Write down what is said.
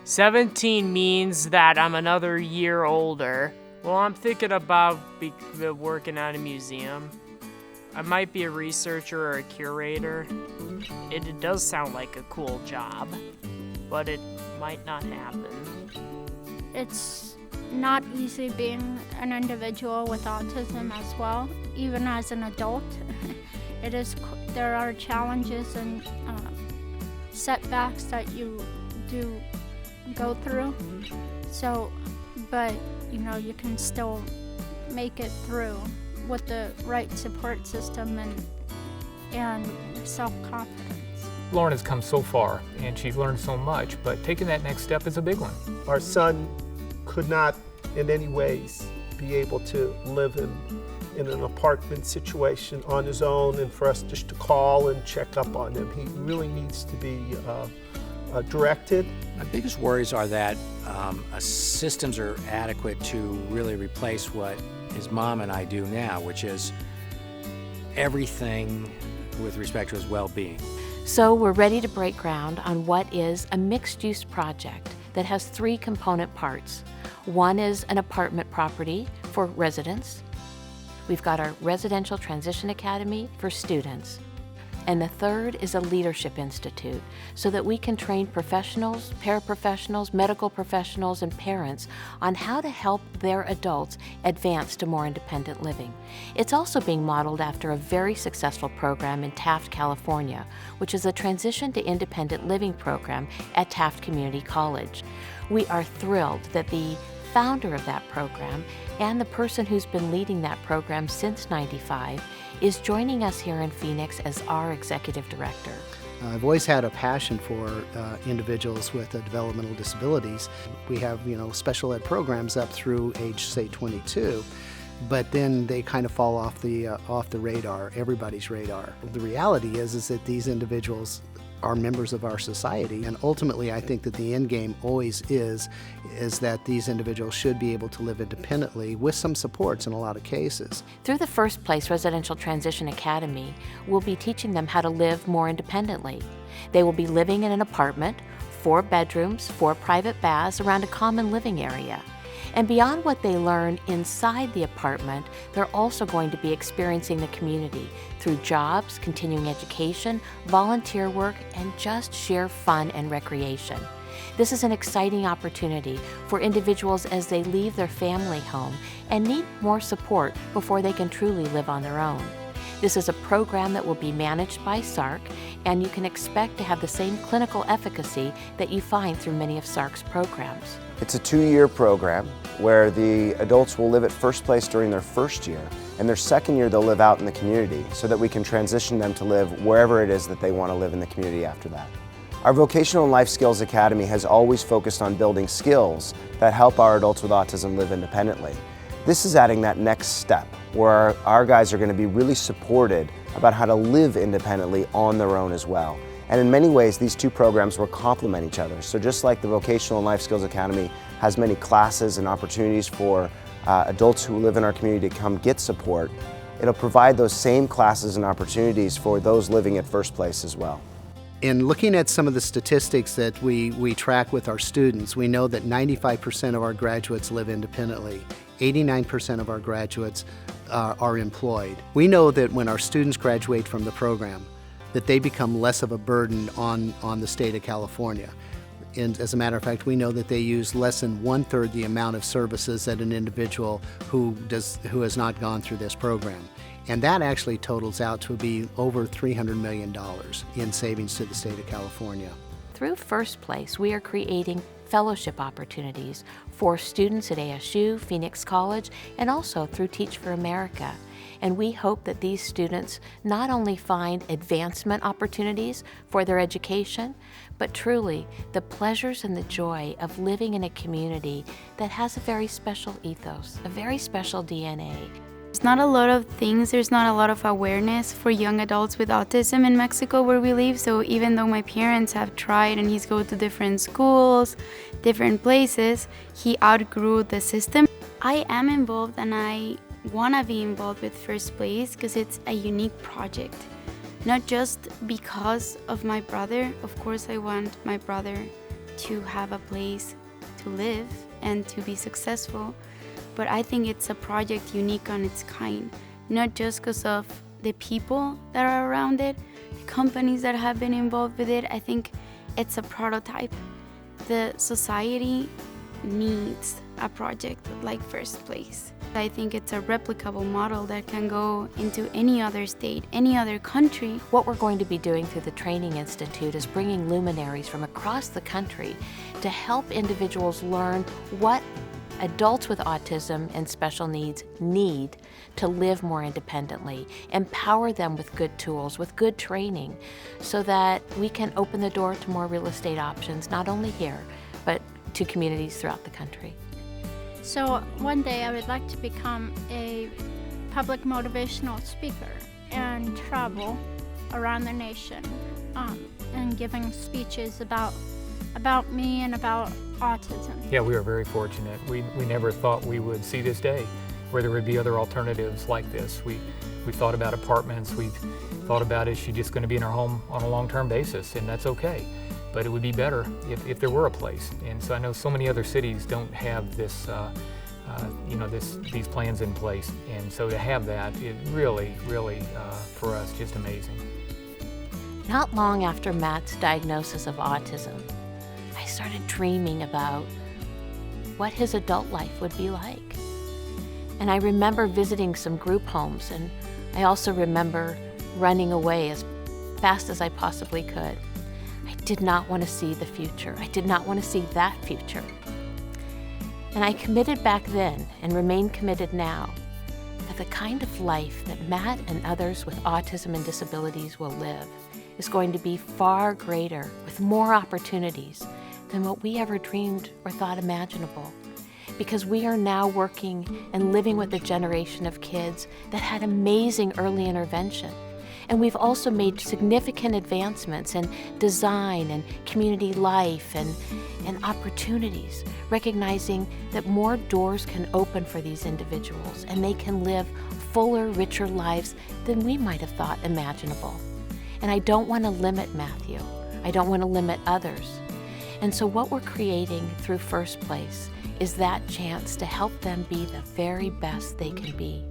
17 means that I'm another year older. Well, I'm thinking about working at a museum. I might be a researcher or a curator. It does sound like a cool job, but it might not happen. It's not easy being an individual with autism as well, even as an adult. There are challenges and setbacks that you do go through. So, but you can still make it through with the right support system and self-confidence. Lauren has come so far and she's learned so much, but taking that next step is a big one. Our son could not in any ways be able to live in an apartment situation on his own, and for us just to call and check up on him. He really needs to be directed. My biggest worries are that systems are adequate to really replace what his mom and I do now, which is everything with respect to his well-being. So we're ready to break ground on what is a mixed-use project that has 3 component parts. One is an apartment property for residents. We've got our Residential Transition Academy for students. And the third is a leadership institute so that we can train professionals, paraprofessionals, medical professionals, and parents on how to help their adults advance to more independent living. It's also being modeled after a very successful program in Taft, California, which is a transition to independent living program at Taft Community College. We are thrilled that the founder of that program and the person who's been leading that program since '95 is joining us here in Phoenix as our executive director. I've always had a passion for individuals with developmental disabilities. We have, special ed programs up through age, say, 22, but then they kind of fall off the radar, everybody's radar. The reality is that these individuals are members of our society, and ultimately I think that the end game always is that these individuals should be able to live independently with some supports in a lot of cases. Through the FirstPlace Residential Transition Academy, we'll be teaching them how to live more independently. They will be living in an apartment, 4 bedrooms, 4 private baths around a common living area. And beyond what they learn inside the apartment, they're also going to be experiencing the community through jobs, continuing education, volunteer work, and just sheer fun and recreation. This is an exciting opportunity for individuals as they leave their family home and need more support before they can truly live on their own. This is a program that will be managed by SARC, and you can expect to have the same clinical efficacy that you find through many of SARC's programs. It's a 2-year program where the adults will live at FirstPlace during their first year, and their second year they'll live out in the community so that we can transition them to live wherever it is that they want to live in the community after that. Our Vocational and Life Skills Academy has always focused on building skills that help our adults with autism live independently. This is adding that next step where our guys are going to be really supported about how to live independently on their own as well. And in many ways, these 2 programs will complement each other. So just like the Vocational and Life Skills Academy has many classes and opportunities for adults who live in our community to come get support, it'll provide those same classes and opportunities for those living at FirstPlace as well. In looking at some of the statistics that we track with our students, we know that 95% of our graduates live independently. 89% of our graduates are employed. We know that when our students graduate from the program, that they become less of a burden on the state of California. And as a matter of fact, we know that they use less than 1/3 the amount of services that an individual who has not gone through this program. And that actually totals out to be over $300 million in savings to the state of California. Through FirstPlace, we are creating fellowship opportunities for students at ASU, Phoenix College, and also through Teach for America. And we hope that these students not only find advancement opportunities for their education, but truly the pleasures and the joy of living in a community that has a very special ethos, a very special DNA. There's not a lot of things, there's not a lot of awareness for young adults with autism in Mexico where we live, so even though my parents have tried and he's go to different schools, different places, he outgrew the system. I am involved and I want to be involved with FirstPlace because it's a unique project. Not just because of my brother, of course I want my brother to have a place to live and to be successful. But I think it's a project unique on its kind, not just because of the people that are around it, the companies that have been involved with it. I think it's a prototype. The society needs a project like FirstPlace. I think it's a replicable model that can go into any other state, any other country. What we're going to be doing through the Training Institute is bringing luminaries from across the country to help individuals learn what adults with autism and special needs need to live more independently, empower them with good tools, with good training, so that we can open the door to more real estate options, not only here, but to communities throughout the country. So one day I would like to become a public motivational speaker and travel around the nation and giving speeches about me and about autism. Yeah, we are very fortunate. We never thought we would see this day where there would be other alternatives like this. We thought about apartments. We've thought about, is she just going to be in her home on a long-term basis? And that's okay. But it would be better if there were a place. And so I know so many other cities don't have this, these plans in place. And so to have that, it really, for us, just amazing. Not long after Matt's diagnosis of autism, I started dreaming about what his adult life would be like. And I remember visiting some group homes, and I also remember running away as fast as I possibly could. I did not want to see the future. I did not want to see that future. And I committed back then, and remain committed now, that the kind of life that Matt and others with autism and disabilities will live is going to be far greater, with more opportunities than what we ever dreamed or thought imaginable. Because we are now working and living with a generation of kids that had amazing early intervention. And we've also made significant advancements in design and community life and opportunities, recognizing that more doors can open for these individuals and they can live fuller, richer lives than we might have thought imaginable. And I don't want to limit Matthew. I don't want to limit others. And so what we're creating through FirstPlace is that chance to help them be the very best they can be.